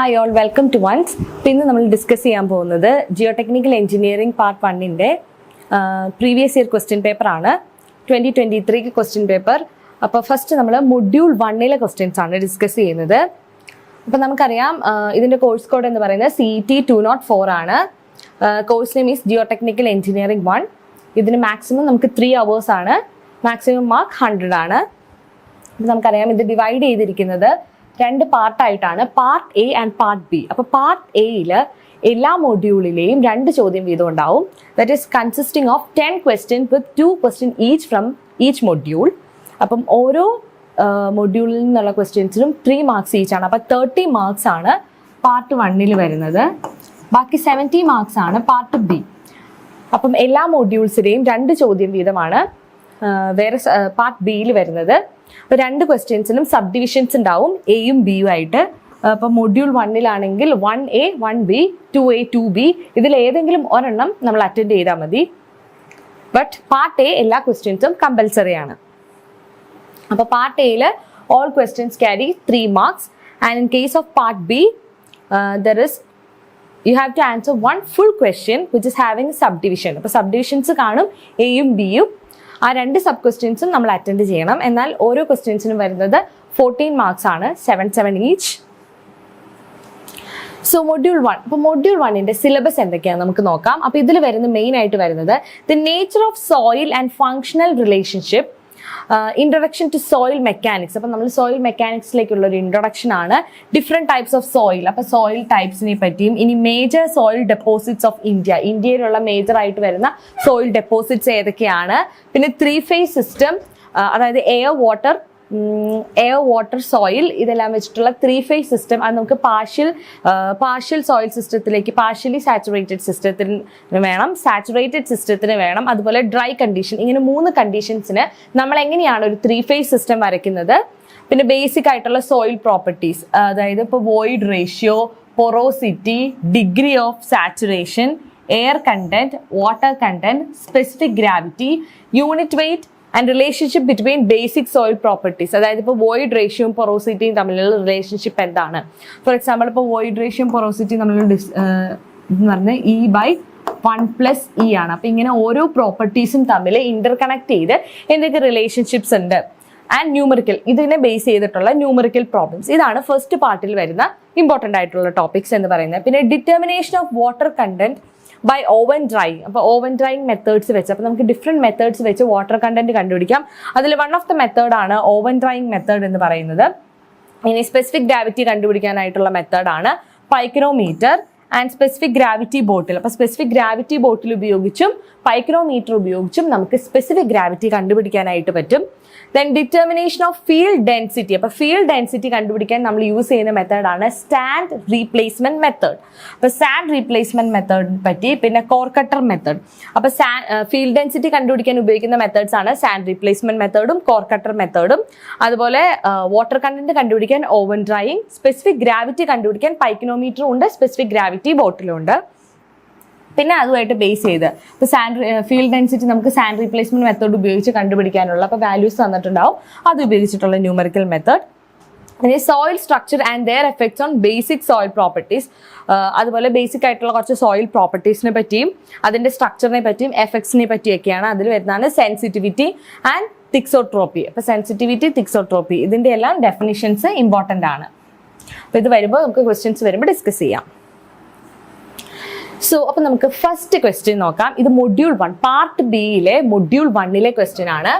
Hi all, welcome to ones. ഇന്ന് നമ്മൾ discuss ചെയ്യാൻ പോകുന്നത് ജിയോടെക്നിക്കൽ എഞ്ചിനീയറിംഗ് പാർട്ട് 1-ൻ്റെ പ്രീവിയസ് ഇയർ ക്വസ്റ്റ്യൻ പേപ്പറാണ്. 2023 ക്വസ്റ്റ്യൻ പേപ്പർ. അപ്പോൾ ഫസ്റ്റ് നമ്മൾ മൊഡ്യൂൾ 1-ലെ ക്വസ്റ്റ്യൻസ് ആണ് ഡിസ്കസ് ചെയ്യുന്നത്. അപ്പോൾ നമുക്കറിയാം ഇതിൻ്റെ കോഴ്സ് കോഡ് എന്ന് പറയുന്നത് CET 204 ആണ്. Course name is geotechnical engineering 1. ഇതിന് മാക്സിമം നമുക്ക് 3 hours ആണ്. മാക്സിമം മാർക്ക് 100 ആണ്. നമുക്കറിയാം ഇത് ഡിവൈഡ് ചെയ്തിരിക്കുന്നത് 2 പാർട്ടായിട്ടാണ്, part A and part B. അപ്പോൾ പാർട്ട് എയിൽ എല്ലാ മൊഡ്യൂളിലെയും 2 ചോദ്യം വീതം ഉണ്ടാവും. That is consisting of 10 questions with 2 questions each from each module. അപ്പം ഓരോ മൊഡ്യൂളിൽ നിന്നുള്ള ക്വസ്റ്റ്യൻസിനും 3 marks ഈച്ച് ആണ്. അപ്പോൾ 30 marks ആണ് പാർട്ട് 1-ൽ വരുന്നത്. ബാക്കി 70 marks ആണ് പാർട്ട് ബി. അപ്പം എല്ലാ മൊഡ്യൂൾസിലെയും 2 ചോദ്യം വീതമാണ് വേറെ പാർട്ട് ബിയിൽ വരുന്നത്. അപ്പോൾ 2 ക്വസ്റ്റ്യൻസിനും സബ് ഡിവിഷൻസ് ഉണ്ടാവും, എയും ബിയും ആയിട്ട്. അപ്പോൾ module 1-ലാണെങ്കിൽ 1A 1B 2A 2B ഇതിൽ ഏതെങ്കിലും ഒരെണ്ണം നമ്മൾ അറ്റൻഡ് ചെയ്താൽ മതി. ബട്ട് പാർട്ട് എ എല്ലാ ക്വസ്റ്റ്യൻസും കമ്പൽസറി ആണ്. അപ്പോൾ പാർട്ട് എയിൽ all questions carry 3 marks and in case of part B you have to answer one full question which is having subdivision. അപ്പോൾ സബ് ഡിവിഷൻസ് കാണും, എയും ബിയും. ആ 2 സബ് ക്വസ്റ്റ്യൻസും നമ്മൾ അറ്റൻഡ് ചെയ്യണം. എന്നാൽ ഓരോ ക്വസ്റ്റ്യൻസിനും വരുന്നത് 14 marks ആണ്, 7 ഈച്ച്. So module 1. അപ്പോൾ മൊഡ്യൂൾ 1-ന്റെ സിലബസ് എന്തൊക്കെയാണ് നമുക്ക് നോക്കാം. അപ്പോൾ ഇതിൽ വരുന്ന മെയിൻ ആയിട്ട് വരുന്നത് the nature of soil and functional relationship, introduction to soil mechanics. അപ്പം നമ്മൾ സോയിൽ മെക്കാനിക്സിലേക്കുള്ള ഒരു ഇൻട്രൊഡക്ഷൻ ആണ്. ഡിഫറെൻറ്റ് ടൈപ്സ് ഓഫ് സോയിൽ, അപ്പോൾ സോയിൽ ടൈപ്സിനെ പറ്റിയും, ഇനി മേജർ സോയിൽ ഡെപ്പോസിറ്റ്സ് ഓഫ് ഇന്ത്യയിലുള്ള മേജർ ആയിട്ട് വരുന്ന സോയിൽ ഡെപ്പോസിറ്റ്സ് ഏതൊക്കെയാണ്, പിന്നെ 3-phase സിസ്റ്റം, അതായത് എയർ വാട്ടർ സോയിൽ ഇതെല്ലാം വെച്ചിട്ടുള്ള 3-phase സിസ്റ്റം. അത് നമുക്ക് പാർഷ്യൽ സോയിൽ സിസ്റ്റത്തിലേക്ക്, പാർഷ്യലി സാച്ചുറേറ്റഡ് സിസ്റ്റത്തിന് വേണം, സാച്ചുറേറ്റഡ് സിസ്റ്റത്തിന് വേണം, അതുപോലെ ഡ്രൈ കണ്ടീഷൻ. ഇങ്ങനെ 3 കണ്ടീഷൻസിന് നമ്മൾ എങ്ങനെയാണ് ഒരു 3-phase സിസ്റ്റം വരയ്ക്കുന്നത്. പിന്നെ ബേസിക് ആയിട്ടുള്ള സോയിൽ പ്രോപ്പർട്ടീസ്, അതായത് ഇപ്പോൾ void ratio, porosity, degree of saturation, air content, water content, specific gravity, unit weight and relationship between basic soil properties. അതായത് ഇപ്പോൾ വോയിഡ് റേഷ്യോയും പൊറോസിറ്റിയും തമ്മിലുള്ള റിലേഷൻഷിപ്പ് എന്താണ്. ഫോർ എക്സാമ്പിൾ ഇപ്പോൾ വോയിഡ് റേഷ്യോയും പൊറോസിറ്റിയും തമ്മിലുള്ള എന്ന് പറഞ്ഞാൽ E/1 + E ആണ്. അപ്പോൾ ഇങ്ങനെ ഓരോ പ്രോപ്പർട്ടീസും തമ്മിൽ ഇന്റർ കണക്ട് ചെയ്ത് എന്തൊക്കെ റിലേഷൻഷിപ്സ് ഉണ്ട്. ആൻഡ് ന്യൂമറിക്കൽ, ഇതിനെ ബേസ് ചെയ്തിട്ടുള്ള ന്യൂമറിക്കൽ പ്രോബ്ലംസ്. ഇതാണ് ഫസ്റ്റ് പാർട്ടിൽ വരുന്ന ഇമ്പോർട്ടൻ്റ് ആയിട്ടുള്ള ടോപ്പിക്സ് എന്ന് പറയുന്നത്. പിന്നെ determination of water content by oven drying. അപ്പോൾ ഓവൻ ഡ്രൈയിങ് മെത്തേഡ്സ് വെച്ച്, അപ്പോൾ നമുക്ക് ഡിഫറെൻറ്റ് മെത്തേഡ്സ് വെച്ച് വാട്ടർ കണ്ടന്റ് കണ്ടുപിടിക്കാം. അതിൽ വൺ ഓഫ് ദ മെത്തേഡാണ് ഓവൻ ഡ്രൈയിങ് മെത്തേഡ് എന്ന് പറയുന്നത്. ഇനി സ്പെസിഫിക് ഗ്രാവിറ്റി കണ്ടുപിടിക്കാനായിട്ടുള്ള മെത്തേഡാണ് pycnometer and specific gravity bottle. അപ്പോൾ സ്പെസിഫിക് ഗ്രാവിറ്റി ബോട്ടിൽ ഉപയോഗിച്ചും പൈക്രോമീറ്റർ ഉപയോഗിച്ചും നമുക്ക് സ്പെസിഫിക് ഗ്രാവിറ്റി കണ്ടുപിടിക്കാനായിട്ട് പറ്റും. Then determination of field density. അപ്പോൾ ഫീൽഡ് ഡെൻസിറ്റി കണ്ടുപിടിക്കാൻ നമ്മൾ യൂസ് ചെയ്യുന്ന മെത്തേഡാണ് സാൻഡ് റീപ്ലേസ്മെന്റ് മെത്തേഡ്. അപ്പോൾ സാൻഡ് റീപ്ലേസ്മെന്റ് മെത്തേഡിനെ പറ്റി, പിന്നെ കോർക്കട്ടർ മെത്തേഡ്. അപ്പോൾ ഫീൽഡ് ഡെൻസിറ്റി കണ്ടുപിടിക്കാൻ ഉപയോഗിക്കുന്ന മെത്തേഡ്സ് ആണ് സാൻഡ് റീപ്ലേസ്മെന്റ് മെത്തേഡും കോർക്കട്ടർ മെത്തേഡും. അതുപോലെ വാട്ടർ കണ്ടന്റ് കണ്ടുപിടിക്കാൻ ഓവൻ ഡ്രൈയിങ്, സ്പെസിഫിക് ഗ്രാവിറ്റി കണ്ടുപിടിക്കാൻ പൈക്രോമീറ്ററും ഉണ്ട്, സ്പെസിഫിക് ഗ്രാവിറ്റി ബോട്ടിലും ഉണ്ട്. പിന്നെ അതുമായിട്ട് ബേസ് ചെയ്ത് ഇപ്പോൾ ഫീൽഡ് ഡെൻസിറ്റി നമുക്ക് സാൻഡ് റീപ്ലേസ്മെന്റ് മെത്തേഡ് ഉപയോഗിച്ച് കണ്ടുപിടിക്കാനുള്ള, അപ്പോൾ വാല്യൂസ് തന്നിട്ടുണ്ടാവും, അത് ഉപയോഗിച്ചിട്ടുള്ള ന്യൂമറിക്കൽ മെത്തേഡ്. പിന്നെ soil structure and their effects on basic soil properties. അതുപോലെ ബേസിക് ആയിട്ടുള്ള കുറച്ച് സോയിൽ പ്രോപ്പർട്ടീസിനെ പറ്റിയും അതിൻ്റെ സ്ട്രക്ചറിനെ പറ്റിയും എഫക്ട്സിനെ പറ്റിയൊക്കെയാണ്. അതിൽ വരുന്നതാണ് സെൻസിറ്റിവിറ്റി ആൻഡ് തിക്സോട്രോപ്പി. അപ്പോൾ സെൻസിറ്റിവിറ്റി, തിക്സോട്രോപ്പി ഇതിൻ്റെ എല്ലാം ഡെഫിനിഷൻസ് ഇമ്പോർട്ടൻ്റ് ആണ്. അപ്പോൾ ഇത് വരുമ്പോൾ നമുക്ക് ക്വസ്റ്റ്യൻസ് വരുമ്പോൾ ഡിസ്കസ് ചെയ്യാം. സോ അപ്പോൾ നമുക്ക് ഫസ്റ്റ് ക്വസ്റ്റ്യൻ നോക്കാം. ഇത് മൊഡ്യൂൾ 1 പാർട്ട് ബിയിലെ മൊഡ്യൂൾ 1-ലെ ക്വസ്റ്റ്യൻ ആണ്.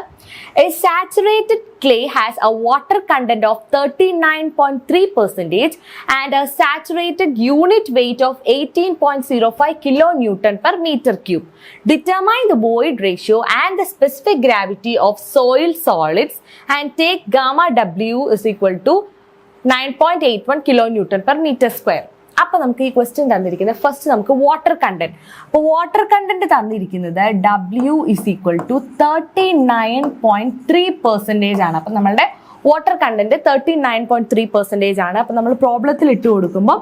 A saturated clay has a water content of 39.3% and a saturated unit weight of 18.05 kilonewton per meter cube. Determine the void ratio and the specific gravity of soil solids and take gamma W is equal to 9.81 kilonewton per meter square. അപ്പോൾ നമുക്ക് ഈ question തന്നിരിക്കുന്നത് first നമുക്ക് water content. അപ്പോൾ water content തന്നിരിക്കുന്നത് W is equal to 39.3% ആണ്. അപ്പം നമ്മളുടെ വാട്ടർ കണ്ടന്റ് 39.3% ആണ്. അപ്പം നമ്മൾ പ്രോബ്ലത്തിൽ ഇട്ട് കൊടുക്കുമ്പോൾ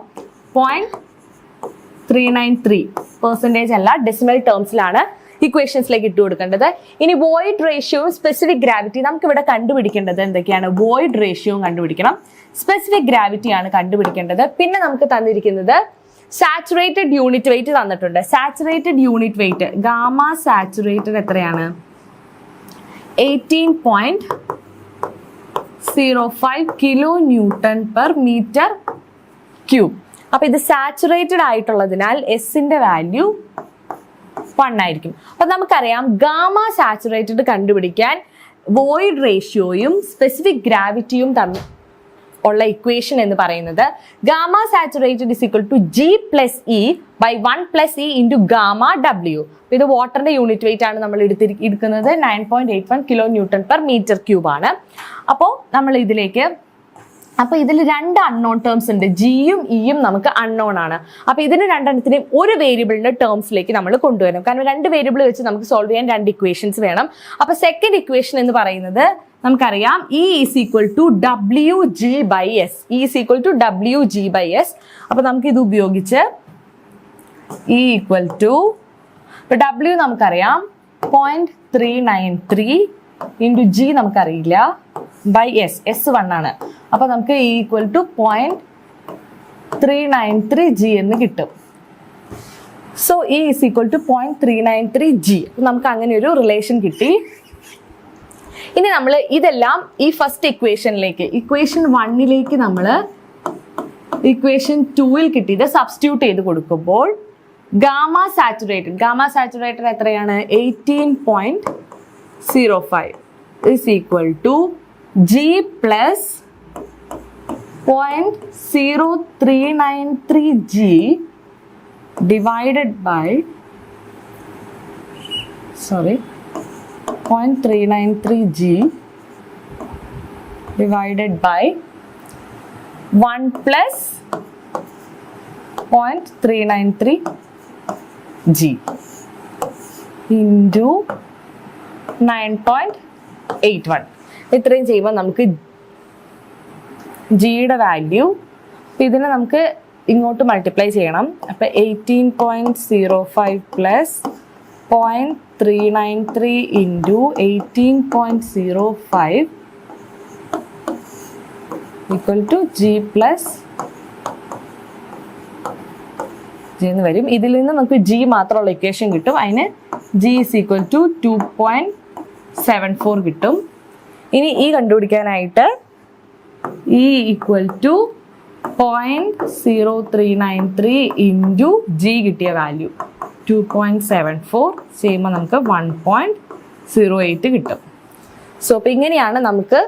0.393% അല്ല, ഡെസിമൽ ടേംസിലാണ് ഇക്വേഷൻസിലേക്ക് ഇട്ട് കൊടുക്കേണ്ടത്. ഇനി വോയിഡ് റേഷ്യോയും സ്പെസിഫിക് ഗ്രാവിറ്റി നമുക്ക് ഇവിടെ കണ്ടുപിടിക്കേണ്ടത് എന്തൊക്കെയാണ്? വോയിഡ് റേഷ്യോയും കണ്ടുപിടിക്കണം, സ്പെസിഫിക് ഗ്രാവിറ്റി ആണ് കണ്ടുപിടിക്കേണ്ടത്. പിന്നെ നമുക്ക് തന്നിരിക്കുന്നത് സാച്ചുറേറ്റഡ് യൂണിറ്റ് വെയിറ്റ് തന്നിട്ടുണ്ട്. Saturated unit weight gamma saturated എത്രയാണ്? 18.05 kilo newton per metre cube. അപ്പൊ ഇത് സാച്ചുറേറ്റഡ് ആയിട്ടുള്ളതിനാൽ എസിന്റെ വാല്യൂ 1 ആയിരിക്കും. അപ്പൊ നമുക്കറിയാം ഗാമ സാച്ചുറേറ്റഡ് കണ്ടുപിടിക്കാൻ വോയിഡ് റേഷ്യോയും സ്പെസിഫിക് ഗ്രാവിറ്റിയും തമ്മിൽ ഉള്ള ഇക്വേഷൻ എന്ന് പറയുന്നത് gamma saturated is equal to G plus E by 1 plus E into gamma W. ഇത് വാട്ടറിന്റെ യൂണിറ്റ് വെയിറ്റ് ആണ് നമ്മൾ എടുക്കുന്നത് 9.81 kilo newton per metre cube ആണ്. അപ്പോൾ നമ്മൾ ഇതിലേക്ക് ഇതിൽ 2 അൺനോൺ ടേംസ് ഉണ്ട്, ജിയും ഇയും നമുക്ക് അൺനോൺ ആണ്. അപ്പൊ ഇതിന് രണ്ടെണ്ണത്തിനെയും ഒരു വേരിയബിളിന്റെ ടേംസിലേക്ക് നമ്മൾ കൊണ്ടുവരണം. കാരണം 2 വേരിയബിൾ വെച്ച് നമുക്ക് സോൾവ് ചെയ്യാൻ 2 ഇക്വേഷൻസ് വേണം. അപ്പൊ സെക്കൻഡ് ഇക്വേഷൻ എന്ന് പറയുന്നത് നമുക്കറിയാം E is equal to WG by S. E is equal to WG by S. അപ്പൊ നമുക്ക് ഇത് ഉപയോഗിച്ച് E equal to W നമുക്കറിയാം 0.393 into G നമുക്കറിയില്ല by S. S1 ആണ്. അപ്പൊ നമുക്ക് E equal to 0.393 G എന്ന് കിട്ടും. So E is equal to 0.393 G. നമുക്ക് അങ്ങനെ ഒരു റിലേഷൻ കിട്ടി. ഇനി നമ്മൾ ഇതെല്ലാം ഈ ഫസ്റ്റ് ഇക്വേഷനിലേക്ക്, ഇക്വേഷൻ 1ലേക്ക് നമ്മൾ ഇക്വേഷൻ 2ൽ കിട്ടിയത് സബ്സ്റ്റിറ്റ്യൂട്ട് ചെയ്ത് കൊടുക്കുമ്പോൾ ഗാമ സാച്ചുറേറ്റഡ് എത്രയാണ്? 18.05 is equal to G plus 0.0393 G divided by 0.393 G divided by 1 plus 0.393 G into 9.81. ഇത്രയും ചെയ്യുമ്പോൾ നമുക്ക് ജിയുടെ വാല്യൂ, ഇതിനെ നമുക്ക് ഇങ്ങോട്ട് മൾട്ടിപ്ലൈ ചെയ്യണം. അപ്പൊ 18.05 plus 0.393 into 18.05 equal to G plus G എന്ന് വരും. ഇതിൽ നിന്ന് നമുക്ക് ജി മാത്രമുള്ള ഇക്വേഷൻ കിട്ടും. അതിന് ജി ഇസ് ഈക്വൽ ടു 2.74 കിട്ടും. ഇനി ഈ കണ്ടുപിടിക്കാനായിട്ട് E equal to 0.0393 into G കിട്ടിയ വാല്യൂ 2.74 ചെയ്യുമ്പോൾ നമുക്ക് 1.08 കിട്ടും. സോ അപ്പോൾ ഇങ്ങനെയാണ് നമുക്ക്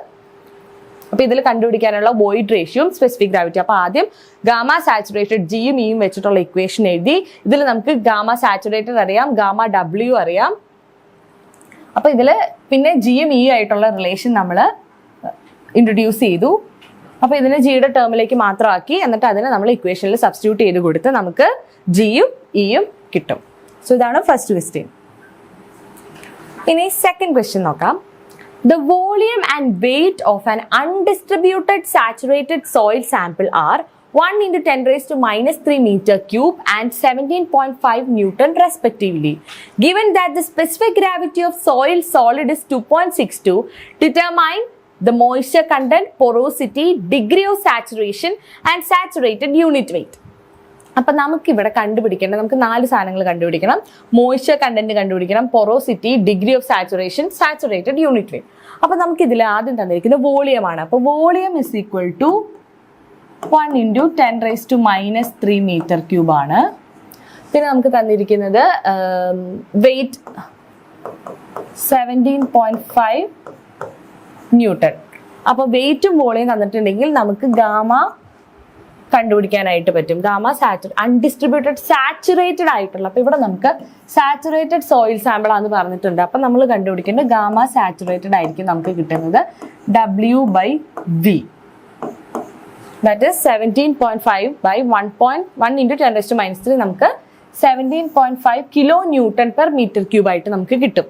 ഇതിൽ കണ്ടുപിടിക്കാനുള്ള വോയിഡ് റേഷ്യോയും സ്പെസിഫിക് ഗ്രാവിറ്റി. അപ്പോൾ ആദ്യം ഗാമ സാച്ചുറേറ്റഡ് ജിയും ഇയും വെച്ചിട്ടുള്ള ഇക്വേഷൻ എഴുതി. ഇതിൽ നമുക്ക് ഗാമ സാച്ചുറേറ്റഡ് അറിയാം, ഗാമ ഡബ്ല്യു അറിയാം. അപ്പോൾ ഇതിൽ പിന്നെ ജിയും ഇയും ആയിട്ടുള്ള റിലേഷൻ നമ്മൾ ഇൻട്രൊഡ്യൂസ് ചെയ്തു. അപ്പോൾ ഇതിനെ ജിയുടെ ടേമിലേക്ക് മാത്രമാക്കി, എന്നിട്ട് അതിനെ നമ്മൾ ഇക്വേഷനിൽ സബ്സ്റ്റിറ്റ്യൂട്ട് ചെയ്ത് കൊടുത്ത് നമുക്ക് ജിയും ഇയും കിട്ടും. സോ ഇതാണ് ഫസ്റ്റ് ക്വസ്റ്റ്യൻ. ഇനി സെക്കൻഡ് ക്വസ്റ്റ്യൻ നോക്കാം. The volume and weight of an undistributed saturated soil sample are 1 into 10 raised to minus 3 meter cube and 17.5 Newton respectively. Given that the specific gravity of soil solid is 2.62, determine the moisture content, porosity, degree of saturation and saturated unit weight. അപ്പം നമുക്കിവിടെ കണ്ടുപിടിക്കേണ്ടത്, നമുക്ക് 4 സാധനങ്ങൾ കണ്ടുപിടിക്കണം. Moisture content കണ്ടുപിടിക്കണം, porosity, degree of saturation, saturated unit weight. അപ്പം നമുക്ക് ഇതിൽ ആദ്യം തന്നിരിക്കുന്നത് വോളിയം ആണ്. അപ്പോൾ volume is equal to 1 into 10 raised to minus 3 meter cube ആണ്. പിന്നെ നമുക്ക് തന്നിരിക്കുന്നത് വെയിറ്റ് 17.5 ന്യൂട്ടൺ. അപ്പോൾ വെയിറ്റും വോളിയം തന്നിട്ടുണ്ടെങ്കിൽ നമുക്ക് ഗാമ കണ്ടുപിടിക്കാനായിട്ട് പറ്റും. ഗാമ അൺഡിസ്ട്രിബ്യൂട്ടഡ് സാച്ചുറേറ്റഡ് ആയിട്ടുള്ള, അപ്പൊ ഇവിടെ നമുക്ക് സാച്ചുറേറ്റഡ് സോയിൽ സാമ്പിൾ ആണെന്ന് പറഞ്ഞിട്ടുണ്ട്. അപ്പൊ നമ്മൾ കണ്ടുപിടിക്കേണ്ടത് ഗാമ സാച്ചുറേറ്റഡ് ആയിരിക്കും നമുക്ക് കിട്ടുന്നത് W/V. That is 17.5 by 1 into 10 raised to minus 3 നമുക്ക് 17.5 kilo newton per metre cube ആയിട്ട് നമുക്ക് കിട്ടും.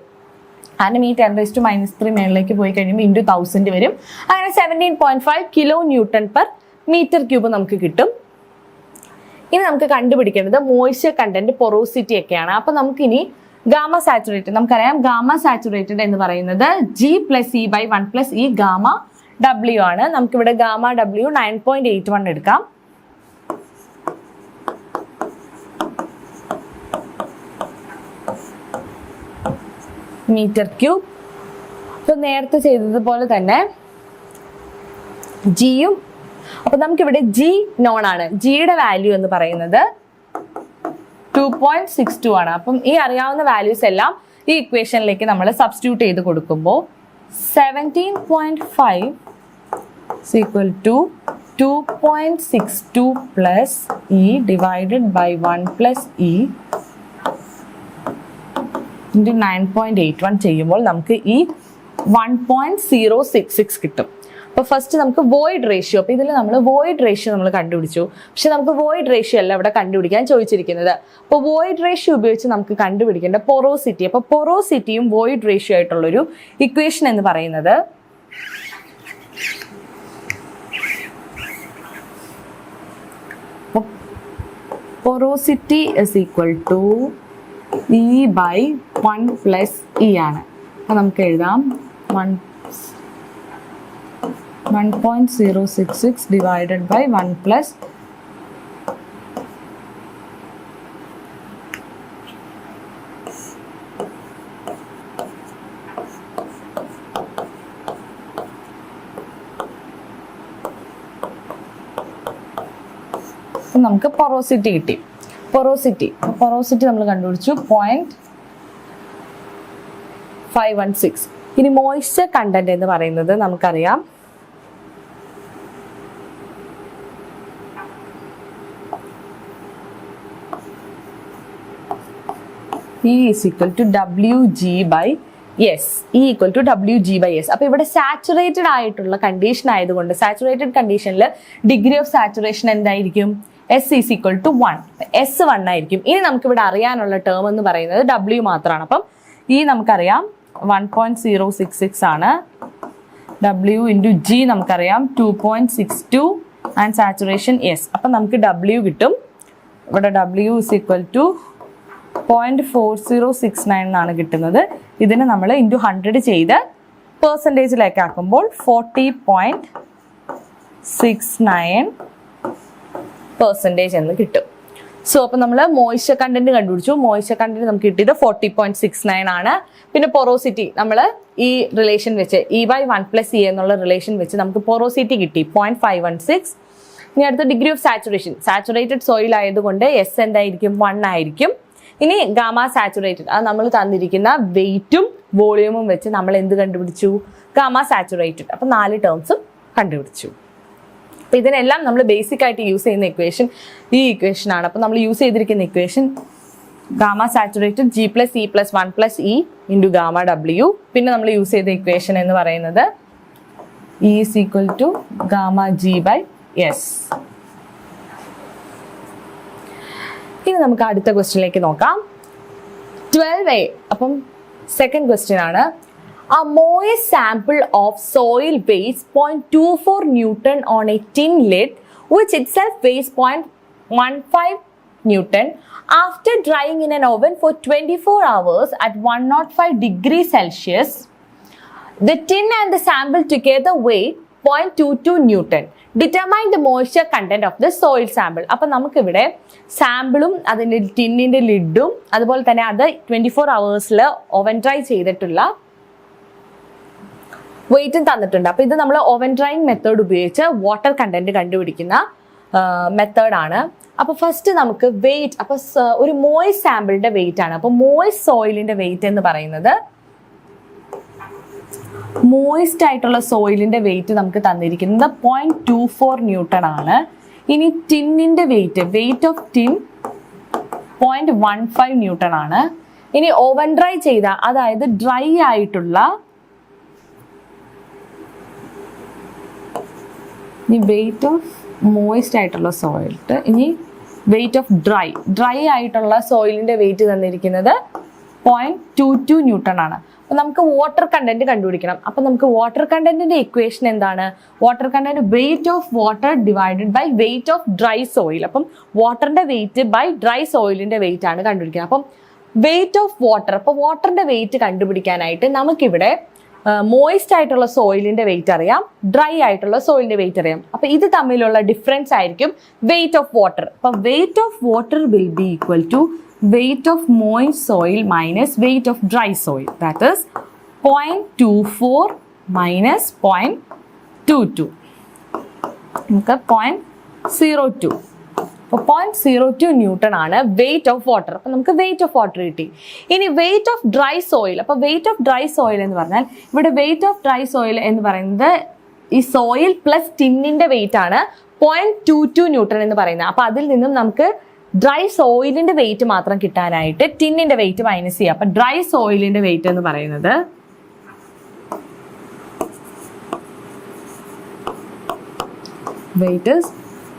കാരണം ഈ 10 raised to minus 3 മേളിലേക്ക് പോയി കഴിയുമ്പോൾ ഇൻറ്റു 1000 വരും. അങ്ങനെ 17.5 kilo newton per metre cube നമുക്ക് കിട്ടും. ഇനി നമുക്ക് കണ്ടുപിടിക്കേണ്ടത് മോയ്സ്ചർ കണ്ടന്റ്, പൊറോസിറ്റി ഒക്കെയാണ്. അപ്പൊ നമുക്കിനി ഗാമ സാച്ചുറേറ്റഡ് നമുക്കറിയാം, ഗാമ സാച്ചുറേറ്റഡ് എന്ന് പറയുന്നത് G+E/1+E ഗാമ W ആണ്. നമുക്കിവിടെ ഗാമ W 9.81 എടുക്കാം. m³. അപ്പൊ നേരത്തെ ചെയ്തതുപോലെ തന്നെ ജിയും, അപ്പൊ നമുക്കിവിടെ ജി നോൺ ആണ്. ജിയുടെ വാല്യൂ എന്ന് പറയുന്നത് 2.62 ആണ്. അപ്പം ഈ അറിയാവുന്ന വാല്യൂസ് എല്ലാം ഈ ഇക്വേഷനിലേക്ക് നമ്മൾ സബ്സ്റ്റിറ്റ്യൂട്ട് ചെയ്ത് കൊടുക്കുമ്പോൾ 17.5 is equal to 2.62 plus E divided by 1 plus E into 9.81 ചെയ്യുമ്പോൾ നമുക്ക് ഈ 1.066 കിട്ടും. അപ്പോൾ ഫസ്റ്റ് നമുക്ക് വോയിഡ് റേഷ്യോ, അപ്പോൾ ഇതിൽ നമ്മൾ വോയിഡ് റേഷ്യോ നമ്മൾ കണ്ടുപിടിച്ചു. പക്ഷെ നമുക്ക് വോയിഡ് റേഷ്യോ അല്ല ഇവിടെ കണ്ടുപിടിക്കാൻ ചോദിച്ചിരിക്കുന്നത്. അപ്പോൾ വോയിഡ് റേഷ്യോ ഉപയോഗിച്ച് നമുക്ക് കണ്ടുപിടിക്കേണ്ട പൊറോസിറ്റി. അപ്പോൾ പൊറോസിറ്റിയും വോയിഡ് റേഷ്യോ ആയിട്ടുള്ളൊരു ഇക്വേഷൻ എന്ന് പറയുന്നത് porosity is equal to E by 1 plus E ആണ്. അപ്പോൾ നമുക്ക് എഴുതാം 1.066 divided by 1 plus നമുക്ക് പൊറോസിറ്റി കിട്ടി. പൊറോസിറ്റി നമ്മൾ കണ്ടുപിടിച്ചു 0.516. ഇനി മോയ്സ്ചർ കണ്ടന്റ് എന്ന് പറയുന്നത് നമുക്കറിയാം E is equal to Wg by S. E equal to Wg/S. അപ്പോൾ ഇവിടെ സാച്ചുറേറ്റഡ് ആയിട്ടുള്ള കണ്ടീഷൻ ആയതുകൊണ്ട് സാച്ചുറേറ്റഡ് കണ്ടീഷനിൽ ഡിഗ്രി ഓഫ് സാച്ചുറേഷൻ എന്തായിരിക്കും? S is equal to 1. S 1 ആയിരിക്കും. ഇനി നമുക്കിവിടെ അറിയാനുള്ള ടേം എന്ന് പറയുന്നത് W മാത്രമാണ്. അപ്പം ഈ നമുക്കറിയാം 1.066 ആണ്. W into G നമുക്കറിയാം 2.62 ആൻഡ് സാച്ചുറേഷൻ S. അപ്പം നമുക്ക് W കിട്ടും. ഇവിടെ W is equal to 0.4069 എന്നാണ് കിട്ടുന്നത്. ഇതിന് നമ്മൾ ഇൻറ്റു 100 ചെയ്ത് പെർസെൻറ്റേജിലേക്ക് ആക്കുമ്പോൾ 40.69% എന്ന് കിട്ടും. സോ അപ്പോൾ നമ്മൾ മോയ്സ്ചർ കണ്ടന്റ് കണ്ടുപിടിച്ചു. മോയ്സ്ചർ കണ്ടന്റ് നമുക്ക് കിട്ടിയത് 40.69 ആണ്. പിന്നെ പൊറോസിറ്റി നമ്മൾ ഈ റിലേഷൻ വെച്ച് E/1 plus E എന്നുള്ള റിലേഷൻ വെച്ച് നമുക്ക് പൊറോസിറ്റി കിട്ടി 0.516. ഇനി അടുത്ത degree of saturation, saturated soil ആയതുകൊണ്ട് S എന്തായിരിക്കും? 1 ആയിരിക്കും. ഇനി ഗാമ സാച്ചുറേറ്റഡ്, അത് നമ്മൾ തന്നിരിക്കുന്ന വെയിറ്റും വോളിയൂമും വെച്ച് നമ്മൾ എന്ത് കണ്ടുപിടിച്ചു? Gamma saturated. അപ്പം 4 ടേംസും കണ്ടുപിടിച്ചു. അപ്പം ഇതിനെല്ലാം നമ്മൾ ബേസിക് ആയിട്ട് യൂസ് ചെയ്യുന്ന ഇക്വേഷൻ ഈ ഇക്വേഷൻ ആണ്. അപ്പം നമ്മൾ യൂസ് ചെയ്തിരിക്കുന്ന equation gamma saturated G+E+1 plus E into gamma W. പിന്നെ നമ്മൾ യൂസ് ചെയ്ത ഇക്വേഷൻ എന്ന് പറയുന്നത് E is equal to gamma G/S. ഇനി നമുക്ക് അടുത്ത ക്വസ്റ്റ്യനിലേക്ക് നോക്കാം. 12A. അപ്പം സെക്കൻഡ് ക്വസ്റ്റ്യൻ ആണ്. A moist sample of soil weighs 0.24 Newton on a tin lid which itself weighs 0.15 Newton. After drying in an oven for 24 hours at 105 degrees Celsius, the tin and the sample together weigh 0.22 Newton. Determine the moisture content of the soil sample. അപ്പം നമുക്കിവിടെ സാമ്പിളും അതിൻ്റെ ടിന്നിൻ്റെ ലിഡും അതുപോലെ തന്നെ അത് 24 hours oven dry ചെയ്തിട്ടുള്ള വെയിറ്റും തന്നിട്ടുണ്ട്. അപ്പോൾ ഇത് നമ്മൾ ഓവൻ ഡ്രൈയിങ് മെത്തേഡ് ഉപയോഗിച്ച് വാട്ടർ കണ്ടന്റ് കണ്ടുപിടിക്കുന്ന മെത്തേഡാണ്. അപ്പോൾ ഫസ്റ്റ് നമുക്ക് വെയിറ്റ്, അപ്പോൾ ഒരു മോയ്സ്റ്റ് സാമ്പിളിന്റെ വെയിറ്റ് ആണ്. അപ്പോൾ മോയ്സ്റ്റ് സോയിലിന്റെ വെയിറ്റ് എന്ന് പറയുന്നത്, മോയിസ്റ്റ് ആയിട്ടുള്ള സോയിലിന്റെ വെയിറ്റ് നമുക്ക് തന്നിരിക്കുന്നത് 0.24 Newton ആണ്. ഇനി ടിന്നിന്റെ വെയിറ്റ് ഓഫ് ടിൻ 0.15 Newton ആണ്. ഇനി ഓവൻ ഡ്രൈ ചെയ്ത, അതായത് ഡ്രൈ ആയിട്ടുള്ള വെയിറ്റ് ഓഫ് മോയിസ്റ്റ് ആയിട്ടുള്ള സോയിലിട്ട്, ഇനി വെയിറ്റ് ഓഫ് ഡ്രൈ ആയിട്ടുള്ള സോയിലിന്റെ വെയിറ്റ് തന്നിരിക്കുന്നത് 0.22 Newton ആണ്. അപ്പം നമുക്ക് വാട്ടർ കണ്ടന്റ് കണ്ടുപിടിക്കണം. അപ്പം നമുക്ക് വാട്ടർ കണ്ടന്റിന്റെ ഇക്വേഷൻ എന്താണ്? Water content weight of water divided by weight of dry soil. അപ്പം വാട്ടറിന്റെ വെയിറ്റ് ബൈ ഡ്രൈ സോയിലിന്റെ വെയിറ്റ് ആണ് കണ്ടുപിടിക്കുന്നത്. അപ്പം വെയിറ്റ് ഓഫ് വാട്ടർ. അപ്പോൾ വാട്ടറിന്റെ വെയിറ്റ് കണ്ടുപിടിക്കാനായിട്ട് നമുക്കിവിടെ മോയിസ്റ്റ് ആയിട്ടുള്ള സോയിലിന്റെ വെയിറ്റ് അറിയാം, ഡ്രൈ ആയിട്ടുള്ള സോയിലിന്റെ വെയിറ്റ് അറിയാം. അപ്പൊ ഇത് തമ്മിലുള്ള ഡിഫറൻസ് ആയിരിക്കും വെയിറ്റ് ഓഫ് വാട്ടർ. അപ്പൊ weight of water will be equal to weight of moist soil minus weight of dry soil, that is 0.24 minus 0.22. നമുക്ക് 0.02. അപ്പോൾ 0.02 ന്യൂട്ടൺ ആണ് വെയിറ്റ് ഓഫ് വാട്ടർ. അപ്പോൾ നമുക്ക് വെയിറ്റ് ഓഫ് വാട്ടർ കിട്ടി. ഇനി വെയിറ്റ് ഓഫ് ഡ്രൈ സോയിൽ. അപ്പോൾ wait of dry soil എന്ന് പറഞ്ഞാൽ ഇവിടെ വെയിറ്റ് ഓഫ് ഡ്രൈ സോയിൽ എന്ന് പറയുന്നത് ഈ സോയിൽ പ്ലസ് ടിന്നിന്റെ വെയിറ്റ് ആണ് 0.22 ന്യൂട്ടൺ എന്ന് പറയുന്നത്. അപ്പോൾ അതിൽ നിന്നും നമുക്ക് ഡ്രൈ സോയിലിന്റെ വെയിറ്റ് മാത്രം കിട്ടാനായിട്ട് ടിന്നിന്റെ വെയിറ്റ് മൈനസ് ചെയ്യുക. അപ്പൊ ഡ്രൈ സോയിലിന്റെ വെയിറ്റ് എന്ന് പറയുന്നത് weight is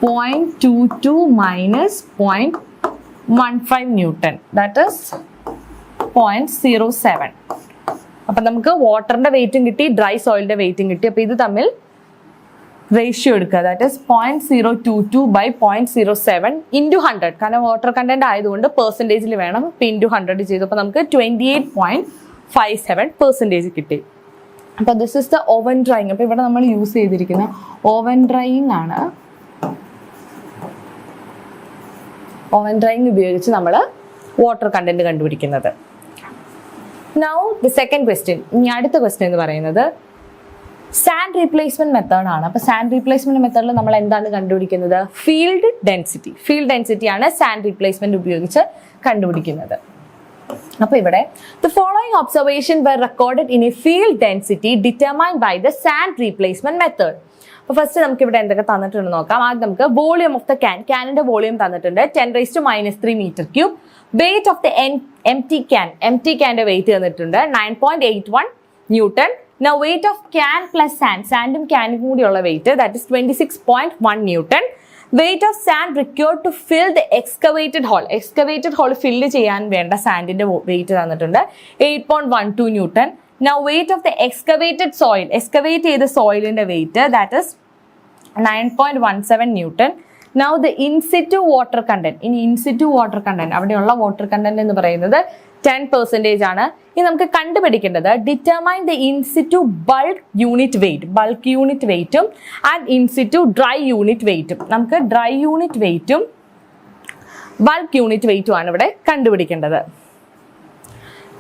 0.22 minus 0.15 newton, that is 0.07. അപ്പൊ നമുക്ക് വാട്ടറിന്റെ വെയിറ്റും കിട്ടി, ഡ്രൈ സോയിലിന്റെ വെയിറ്റും കിട്ടി. അപ്പൊ ഇത് തമ്മിൽ റേഷ്യോ എടുക്കുക, ദാറ്റ് ഇസ് 0.022 ബൈ 0.07 ഇൻറ്റു 100. കാരണം വാട്ടർ കണ്ടന്റ് ആയതുകൊണ്ട് പെർസെൻറ്റേജിൽ വേണം. ഇപ്പം ഇൻറ്റു 100 ചെയ്തു. അപ്പോൾ നമുക്ക് 28.57% കിട്ടി. അപ്പോൾ this is the oven drying. അപ്പോൾ ഇവിടെ നമ്മൾ യൂസ് ചെയ്തിരിക്കുന്ന ഓവൻ ഡ്രൈയിങ് ആണ്. ഓവൻ ഡ്രൈയിങ് ഉപയോഗിച്ച് നമ്മൾ വാട്ടർ കണ്ടന്റ് കണ്ടുപിടിക്കുന്നത്. Now the second question. ഇനി അടുത്ത ക്വസ്റ്റ്യൻ എന്ന് പറയുന്നത് സാൻഡ് റീപ്ലേസ്മെന്റ് മെത്തേഡ് ആണ്. അപ്പൊ സാൻഡ് റീപ്ലേസ്മെന്റ് മെത്തേഡിൽ നമ്മൾ എന്താണ് കണ്ടുപിടിക്കുന്നത്? Field density. ഫീൽഡ് ഡെൻസിറ്റി ആണ് സാൻഡ് റീപ്ലേസ്മെന്റ് ഉപയോഗിച്ച് കണ്ടുപിടിക്കുന്നത്. അപ്പൊ ഇവിടെ the following observation were recorded in a field density determined by the sand replacement method. അപ്പൊ ഫസ്റ്റ് നമുക്ക് ഇവിടെ എന്തൊക്കെ തന്നിട്ടുണ്ട് നോക്കാം. ആദ്യം നമുക്ക് വോളിയം ഓഫ് ദ ക്യാനിന്റെ വോളിയം തന്നിട്ടുണ്ട് 10⁻³ metre cube. Weight of the empty ക്യാന്റെ വെയിറ്റ് തന്നിട്ടുണ്ട് 9.81 newton. Now weight of can plus sand, sandum caനും കൂടിയുള്ള weight, that is 26.1 Newton. Weight of sand required to fill the excavated hole. Excavated hole fill ചെയ്യാൻ വേണ്ട സാൻഡിന്റെ wait തന്നിട്ടുണ്ട് 8.12 Newton. Now weight of the excavated soil, excavate ചെയ്ത സോയിലിന്റെ wait, that is 9.17 Newton. Now the in situ water content. ഇനി in situ water content, അവിടെയുള്ള water content എന്ന് പറയുന്നത് 10% ആണ്. ഇനി നമുക്ക് കണ്ടുപിടിക്കേണ്ടത് determine the in situ bulk unit weight. Bulk unit വെയിറ്റും ആൻഡ് ഇൻസിറ്റു ഡ്രൈ യൂണിറ്റ് വെയിറ്റും. നമുക്ക് ഡ്രൈ യൂണിറ്റ് വെയിറ്റും ബൾക്ക് യൂണിറ്റ് വെയിറ്റും ആണ് ഇവിടെ കണ്ടുപിടിക്കേണ്ടത്.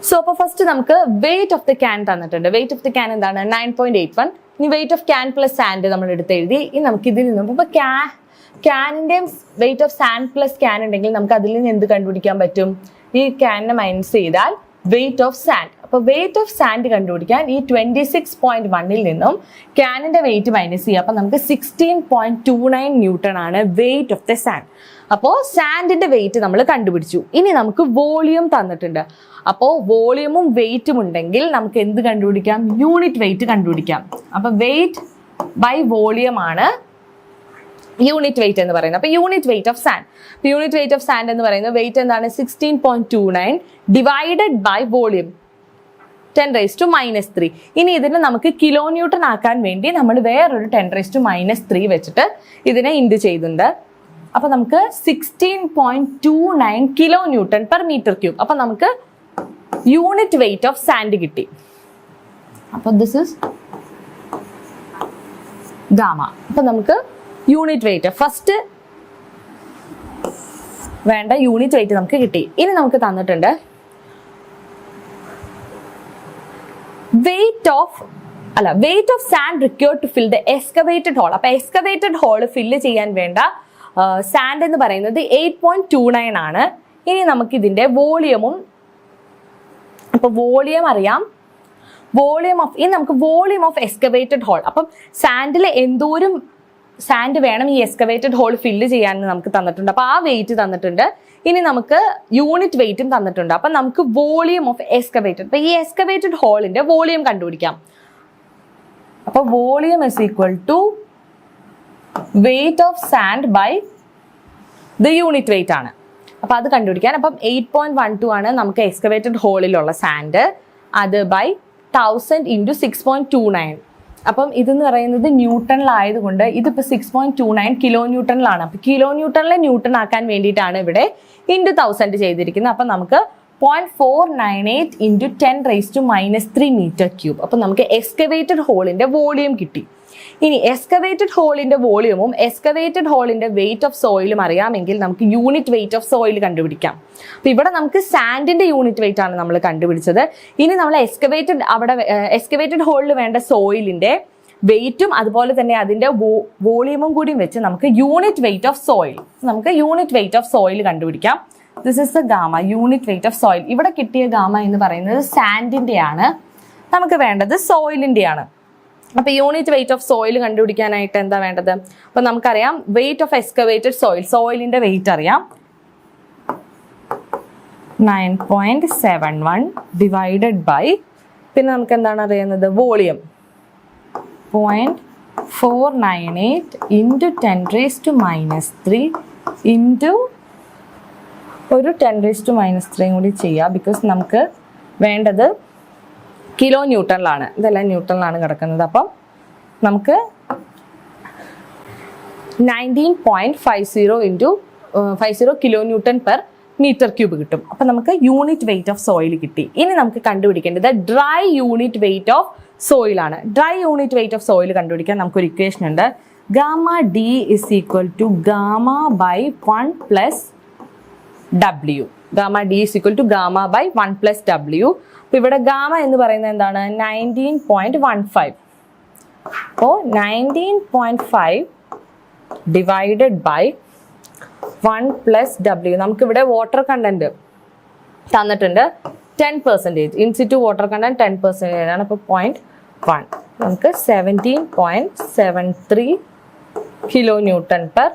സോ അപ്പോൾ ഫസ്റ്റ് നമുക്ക് വെയിറ്റ് ഓഫ് ദ ക്യാൻ തന്നിട്ടുണ്ട്. വെയിറ്റ് ഓഫ് ദ ക്യാൻ എന്താണ്? 9.81. ഇനി weight of can plus sand നമ്മൾ എടുത്ത് എഴുതി. ഇനി നമുക്ക് ഇതിൽ നിന്നും ഇപ്പോൾ ക്യാനിന്റെ wait of sand plus can ഉണ്ടെങ്കിൽ നമുക്ക് അതിൽ നിന്ന് എന്ത് കണ്ടുപിടിക്കാൻ പറ്റും? ഈ ക്യാനിനെ മൈനസ് ചെയ്താൽ വെയിറ്റ് ഓഫ് സാൻഡ്. അപ്പോൾ വെയിറ്റ് ഓഫ് സാൻഡ് കണ്ടുപിടിക്കാൻ ഈ 26.1 നിന്നും ക്യാനിന്റെ വെയിറ്റ് മൈനസ് ചെയ്യുക. അപ്പോൾ നമുക്ക് 16.29 ന്യൂട്ടൺ ആണ് വെയിറ്റ് ഓഫ് ദ സാൻഡ്. അപ്പോൾ സാൻഡിന്റെ വെയിറ്റ് നമ്മൾ കണ്ടുപിടിച്ചു. ഇനി നമുക്ക് വോളിയം തന്നിട്ടുണ്ട്. അപ്പോൾ വോളിയമും വെയിറ്റും ഉണ്ടെങ്കിൽ നമുക്ക് എന്ത് കണ്ടുപിടിക്കാം? യൂണിറ്റ് വെയിറ്റ് കണ്ടുപിടിക്കാം. അപ്പോൾ വെയിറ്റ് ബൈ വോളിയം ആണ് യൂണിറ്റ് വെയിറ്റ് എന്ന് പറയുന്നത്. അപ്പോൾ unit weight of sand, unit weight of sand എന്ന് പറയുന്നത് വെയിറ്റ് എന്താണ്? 16.29 ഡിവൈഡഡ് ബൈ വോളിയം 10⁻⁻3. ഇനി ഇതിനെ നമുക്ക് കിലോ ന്യൂട്ടൺ ആക്കാൻ വേണ്ടി നമ്മൾ വേറൊരു 10⁻⁻3 വെച്ചിട്ട് ഇതിനെ ഇൻറ്റു ചെയ്തിട്ടുണ്ട്. അപ്പൊ നമുക്ക് 16.29 kilo newton per metre cube. അപ്പൊ നമുക്ക് യൂണിറ്റ് വെയിറ്റ് ഓഫ് സാൻഡ് കിട്ടി. അപ്പൊ ദിസ് ഇസ് ഗാമ. അപ്പൊ നമുക്ക് യൂണിറ്റ് വെയിറ്റ് ഫസ്റ്റ് വേണ്ട യൂണിറ്റ് വെയിറ്റ് നമുക്ക് കിട്ടി. ഇനി നമുക്ക് തന്നിട്ടുണ്ട് weight of sand required to fill the excavated hole. അപ്പൊ എക്സ്കവേറ്റഡ് ഹോൾ ഫില്ല് ചെയ്യാൻ വേണ്ട സാൻഡ് എന്ന് പറയുന്നത് 8.29 ആണ്. ഇനി നമുക്ക് ഇതിന്റെ വോളിയമും, അപ്പൊ വോളിയം അറിയാം, ഇനി നമുക്ക് വോളിയം ഓഫ് എക്സ്കവേറ്റഡ് ഹോൾ. അപ്പം സാൻഡിൽ എന്തോരം സാൻഡ് വേണം ഈ എക്സ്കവേറ്റഡ് ഹോൾ ഫില്ല് ചെയ്യാൻ നമുക്ക് തന്നിട്ടുണ്ട്. അപ്പൊ ആ വെയിറ്റ് തന്നിട്ടുണ്ട്. ഇനി നമുക്ക് യൂണിറ്റ് വെയിറ്റും തന്നിട്ടുണ്ട്. അപ്പൊ നമുക്ക് വോളിയം ഓഫ് എക്സ്കവേറ്റഡ്, അപ്പൊ ഈ എക്സ്കവേറ്റഡ് ഹോളിന്റെ വോളിയം കണ്ടുപിടിക്കാം. അപ്പൊ volume is equal to weight of sand by the unit weight ആണ്. അപ്പൊ അത് കണ്ടുപിടിക്കാൻ അപ്പം 8.12 ആണ് നമുക്ക് എക്സ്കവേറ്റഡ് ഹോളിലുള്ള സാൻഡ്. അത് ബൈ 1000 ഇൻറ്റു 6.29. അപ്പം ഇതെന്ന് പറയുന്നത് ന്യൂട്ടണിലായതുകൊണ്ട് ഇതിപ്പോൾ 6.29 കിലോ ന്യൂട്ടണിലാണ്. അപ്പം കിലോ ന്യൂട്ടണിലെ ന്യൂട്ടൺ ആക്കാൻ വേണ്ടിയിട്ടാണ് ഇവിടെ ഇൻറ്റു 1000 ചെയ്തിരിക്കുന്നത്. അപ്പം നമുക്ക് 0.498 ഇൻറ്റു 10⁻³ മീറ്റർ ക്യൂബ്. അപ്പോൾ നമുക്ക് എക്സ്കവേറ്റഡ് ഹോളിന്റെ വോളിയം കിട്ടി. ഇനി എക്സ്കവേറ്റഡ് ഹോളിന്റെ വോളിയമും എക്സ്കവേറ്റഡ് ഹോളിന്റെ വെയിറ്റ് ഓഫ് സോയിലും അറിയാമെങ്കിൽ നമുക്ക് യൂണിറ്റ് വെയിറ്റ് ഓഫ് സോയിൽ കണ്ടുപിടിക്കാം. അപ്പൊ ഇവിടെ നമുക്ക് സാൻഡിന്റെ യൂണിറ്റ് വെയിറ്റ് ആണ് നമ്മൾ കണ്ടുപിടിച്ചത്. ഇനി നമ്മൾ എക്സ്കവേറ്റഡ് ഹോളിൽ വേണ്ട സോയിലിന്റെ വെയിറ്റും അതുപോലെ തന്നെ അതിന്റെ വോളിയമും കൂടി വെച്ച് നമുക്ക് യൂണിറ്റ് വെയിറ്റ് ഓഫ് സോയിൽ കണ്ടുപിടിക്കാം. This is the gamma, unit weight of soil. ഇവിടെ കിട്ടിയ ഗാമ എന്ന് പറയുന്നത് സാൻഡിന്റെ ആണ്, നമുക്ക് വേണ്ടത് സോയിലിന്റെ ആണ്. അപ്പൊ യൂണിറ്റ് വെയിറ്റ് ഓഫ് സോയിൽ കണ്ടുപിടിക്കാനായിട്ട് എന്താ വേണ്ടത്? അപ്പൊ നമുക്കറിയാം വെയിറ്റ് ഓഫ് എക്സ്കവേറ്റഡ് സോയിലിന്റെ വെയിറ്റ് അറിയാം, 9.71 ഡിവൈഡഡ് ബൈ, പിന്നെ നമുക്ക് എന്താണ് അറിയുന്നത്, വോളിയം 0.498 ഇൻറ്റു 10⁻³ ഇൻറ്റു ഒരു 10⁻³ കൂടി ചെയ്യാം, ബിക്കോസ് നമുക്ക് വേണ്ടത് കിലോ ന്യൂട്ടണിലാണ്, ഇതെല്ലാം ന്യൂട്ടണിലാണ് കിടക്കുന്നത്. അപ്പം നമുക്ക് 19.50 into 50 kilo newton per metre cube കിട്ടും. അപ്പം നമുക്ക് യൂണിറ്റ് വെയിറ്റ് ഓഫ് സോയിൽ കിട്ടി. ഇനി നമുക്ക് കണ്ടുപിടിക്കേണ്ടത് ഡ്രൈ യൂണിറ്റ് വെയിറ്റ് ഓഫ് സോയിലാണ്. Dry unit weight of soil കണ്ടുപിടിക്കാൻ നമുക്കൊരു ഇക്വേഷൻ ഉണ്ട്, gamma D is equal to gamma by 1 plus W. Gamma D is equal to gamma by 1 plus W. അപ്പോൾ ഇവിടെ ഗാമ എന്ന് പറയുന്നത് എന്താണ്, 19.15. അപ്പോൾ 19.5 ഡിവൈഡഡ് ബൈ 1 പ്ലസ് ഡബ്ല്യു. നമുക്കിവിടെ വാട്ടർ കണ്ടന്റ് തന്നിട്ടുണ്ട് 10%, ഇൻസിറ്റു വാട്ടർ കണ്ടന്റ് 10% ആണ്. അപ്പോൾ 0.1 നമുക്ക് 17.73 kilo newton per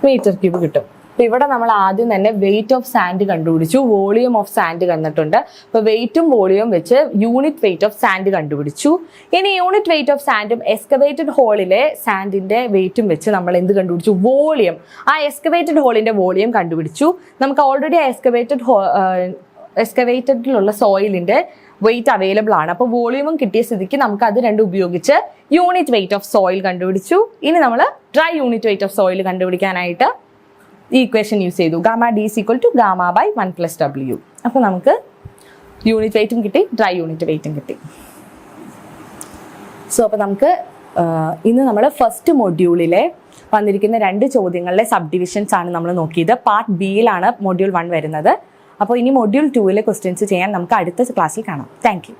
metre cube കിട്ടും. അപ്പൊ ഇവിടെ നമ്മൾ ആദ്യം തന്നെ വെയിറ്റ് ഓഫ് സാൻഡ് കണ്ടുപിടിച്ചു, വോളിയം ഓഫ് സാൻഡ് തന്നിട്ടുണ്ട്. അപ്പൊ വെയിറ്റും വോളിയവും വെച്ച് യൂണിറ്റ് വെയിറ്റ് ഓഫ് സാൻഡ് കണ്ടുപിടിച്ചു. ഇനി യൂണിറ്റ് വെയിറ്റ് ഓഫ് സാൻഡും എക്സ്കവേറ്റഡ് ഹോളിലെ സാൻഡിന്റെ വെയിറ്റും വെച്ച് നമ്മൾ എന്ത് കണ്ടുപിടിച്ചു, വോളിയം. ആ എക്സ്കവേറ്റഡ് ഹോളിന്റെ വോളിയം കണ്ടുപിടിച്ചു. നമുക്ക് ഓൾറെഡി ആ എക്സ്കവേറ്റഡിലുള്ള സോയിലിന്റെ വെയിറ്റ് അവൈലബിൾ ആണ്. അപ്പോൾ വോളിയമും കിട്ടിയ സ്ഥിതിക്ക് നമുക്ക് അത് രണ്ടും ഉപയോഗിച്ച് യൂണിറ്റ് വെയിറ്റ് ഓഫ് സോയിൽ കണ്ടുപിടിച്ചു. ഇനി നമ്മൾ dry unit weight of soil കണ്ടുപിടിക്കാനായിട്ട് ഈ ഇക്വേഷൻ യൂസ് ചെയ്തു, gamma D is equal to gamma by 1 plus W. അപ്പോൾ നമുക്ക് യൂണിറ്റ് വെയിറ്റും കിട്ടി, ഡ്രൈ യൂണിറ്റ് വെയിറ്റും കിട്ടി. സോ അപ്പോൾ നമുക്ക് ഇന്ന് നമ്മൾ ഫസ്റ്റ് മൊഡ്യൂളിലെ വന്നിരിക്കുന്ന 2 ചോദ്യങ്ങളിലെ സബ് ഡിവിഷൻസ് ആണ് നമ്മൾ നോക്കിയത്. പാർട്ട് ബിയിലാണ് മൊഡ്യൂൾ 1 വരുന്നത്. അപ്പോൾ ഇനി മൊഡ്യൂൾ 2 ക്വസ്റ്റ്യൻസ് ചെയ്യാൻ നമുക്ക് അടുത്ത ക്ലാസ്സിൽ കാണാം. Thank you.